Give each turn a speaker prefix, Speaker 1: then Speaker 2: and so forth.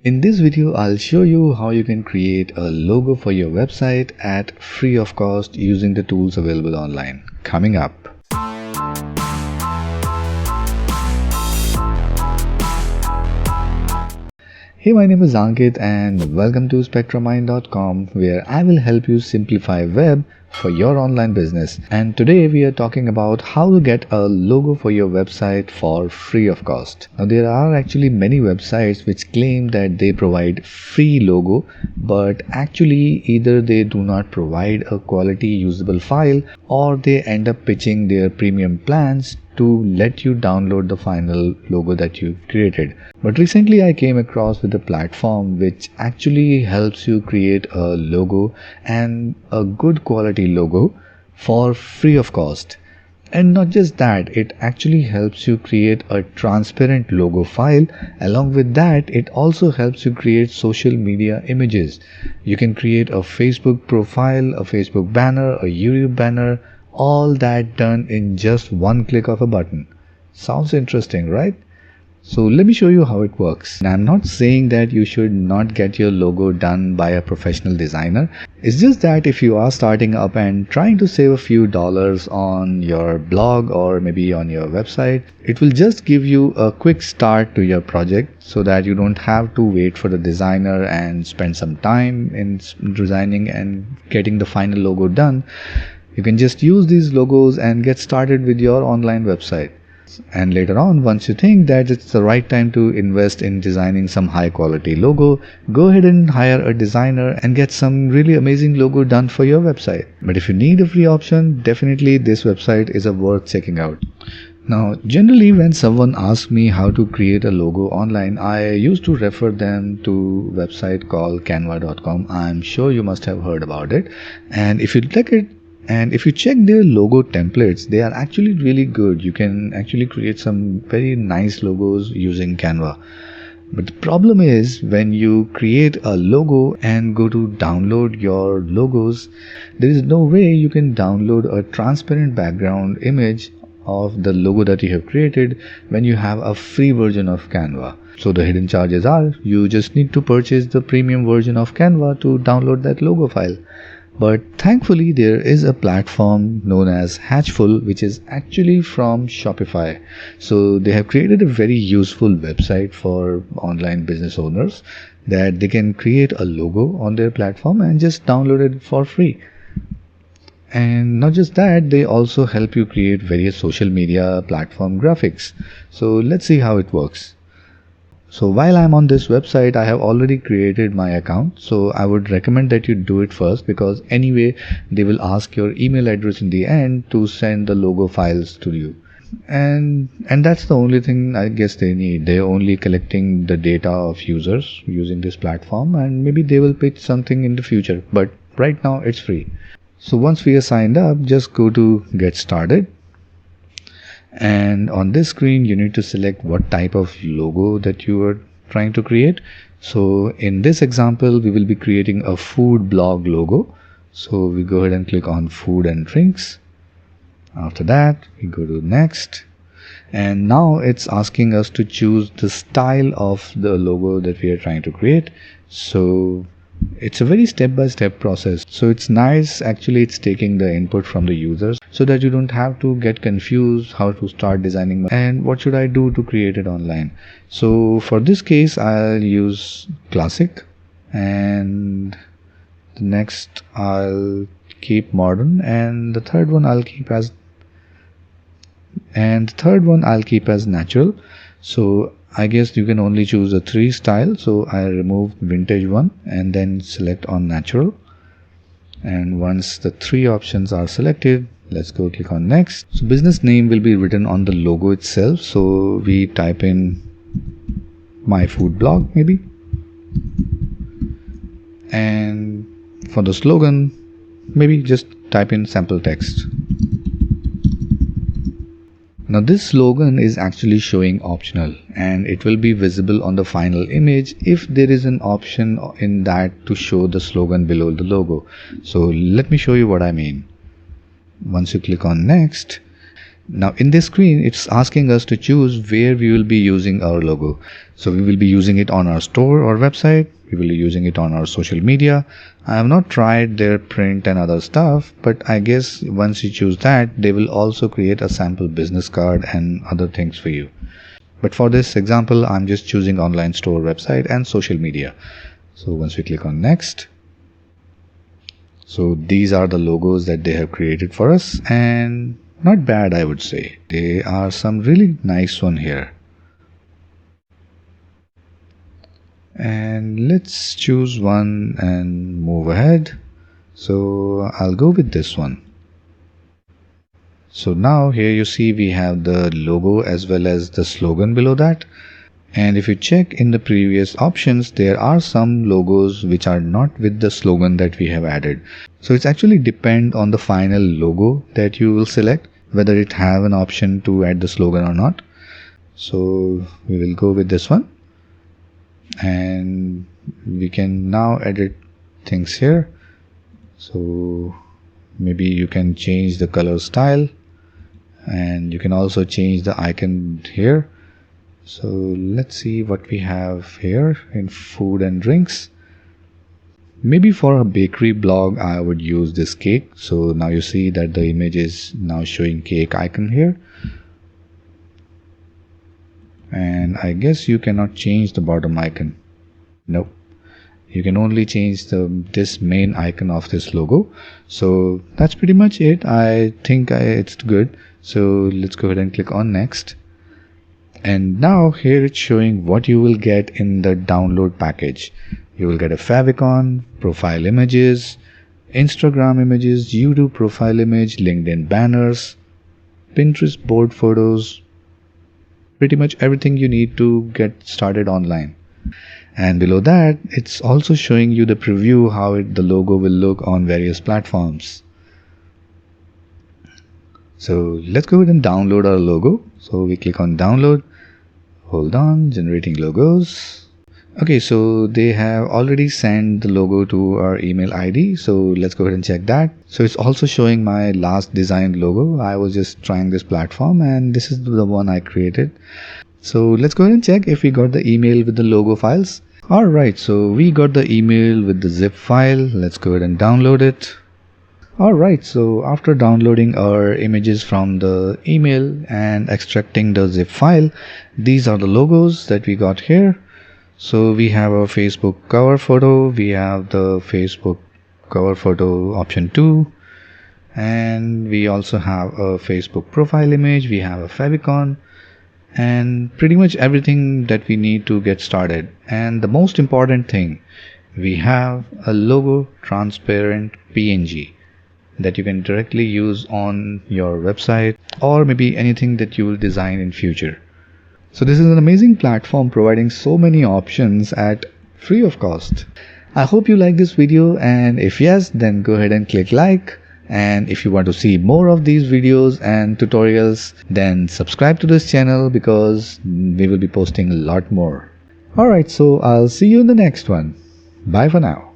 Speaker 1: In this video, I'll show you how you can create a logo for your website at free of cost using the tools available online. Coming up. Hey, my name is Ankit and welcome to SpectraMind.com, where I will help you simplify web for your online business. And today we are talking about how to get a logo for your website for free of cost. Now there are actually many websites which claim that they provide free logo, but actually either they do not provide a quality usable file or they end up pitching their premium plans to let you download the final logo that you've created. But recently I came across with a platform which actually helps you create a logo and a good quality logo for free of cost. And not just that, it actually helps you create a transparent logo file. Along with that, it also helps you create social media images. You can create a Facebook profile, a Facebook banner, a YouTube banner, all that done in just one click of a button. Sounds interesting, right? So let me show you how it works. And I'm not saying that you should not get your logo done by a professional designer. It's just that if you are starting up and trying to save a few dollars on your blog or maybe on your website, it will just give you a quick start to your project so that you don't have to wait for the designer and spend some time in designing and getting the final logo done. You can just use these logos and get started with your online website. And later on, once you think that it's the right time to invest in designing some high quality logo, go ahead and hire a designer and get some really amazing logo done for your website. But if you need a free option, definitely this website is worth checking out. Now, generally when someone asks me how to create a logo online, I used to refer them to a website called canva.com. I'm sure you must have heard about it. And if you check their logo templates, they are actually really good. You can actually create some very nice logos using Canva. But the problem is when you create a logo and go to download your logos, there is no way you can download a transparent background image of the logo that you have created when you have a free version of Canva. So the hidden charges are you just need to purchase the premium version of Canva to download that logo file. But thankfully there is a platform known as Hatchful, which is actually from Shopify. So they have created a very useful website for online business owners that they can create a logo on their platform and just download it for free. And not just that, they also help you create various social media platform graphics. So let's see how it works. So while I'm on this website, I have already created my account. So I would recommend that you do it first, because anyway, they will ask your email address in the end to send the logo files to you. And that's the only thing I guess they need. They're only collecting the data of users using this platform, and maybe they will pitch something in the future. But right now it's free. So once we are signed up, just go to get started. And on this screen you need to select what type of logo that you are trying to create. So in this example we will be creating a food blog logo. So we go ahead and click on food and drinks. After that we go to next, and now it's asking us to choose the style of the logo that we are trying to create. So it's a very step-by-step process. So it's nice, actually it's taking the input from the users so that you don't have to get confused how to start designing and what should I do to create it online. So for this case I'll use classic, and the next I'll keep modern, and the third one I'll keep as natural. So I guess you can only choose a 3 style, so I remove vintage one and then select on natural. And once the 3 options are selected, let's go click on next. So business name will be written on the logo itself, so we type in my food blog maybe. And for the slogan, maybe just type in sample text. Now this slogan is actually showing optional, and it will be visible on the final image if there is an option in that to show the slogan below the logo. So let me show you what I mean. Once you click on next, Now in this screen, it's asking us to choose where we will be using our logo. So we will be using it on our store or website. We will be using it on our social media. I have not tried their print and other stuff, but I guess once you choose that, they will also create a sample business card and other things for you. But for this example, I'm just choosing online store, website and social media. So once we click on next, so these are the logos that they have created for us, and not bad, I would say. There are some really nice one here. And let's choose one and move ahead. So I'll go with this one. So now here you see we have the logo as well as the slogan below that. And if you check in the previous options, there are some logos which are not with the slogan that we have added. So it's actually depend on the final logo that you will select, whether it have an option to add the slogan or not. So we will go with this one, and we can now edit things here. So maybe you can change the color style, and you can also change the icon here. So let's see what we have here in food and drinks. Maybe for a bakery blog I would use this cake. So now you see that the image is now showing cake icon here, and I guess you cannot change the bottom icon. Nope, you can only change this main icon of this logo. So that's pretty much it. I think it's good. So let's go ahead and click on next. And now here it's showing what you will get in the download package. You will get a favicon, profile images, Instagram images, YouTube profile image, LinkedIn banners, Pinterest board photos, pretty much everything you need to get started online. And below that, it's also showing you the preview how the logo will look on various platforms. So let's go ahead and download our logo. So we click on download. Hold on, generating logos. Okay, so they have already sent the logo to our email ID. So let's go ahead and check that. So it's also showing my last designed logo. I was just trying this platform and this is the one I created. So let's go ahead and check if we got the email with the logo files. Alright, so we got the email with the zip file. Let's go ahead and download it. Alright, so after downloading our images from the email and extracting the zip file, these are the logos that we got here. So we have a Facebook cover photo, we have the Facebook cover photo option 2, and we also have a Facebook profile image, we have a favicon, and pretty much everything that we need to get started. And the most important thing, we have a logo transparent PNG that you can directly use on your website or maybe anything that you will design in future. So this is an amazing platform providing so many options at free of cost. I hope you like this video, and if yes, then go ahead and click like. And if you want to see more of these videos and tutorials, then subscribe to this channel because we will be posting a lot more. Alright, so I'll see you in the next one. Bye for now.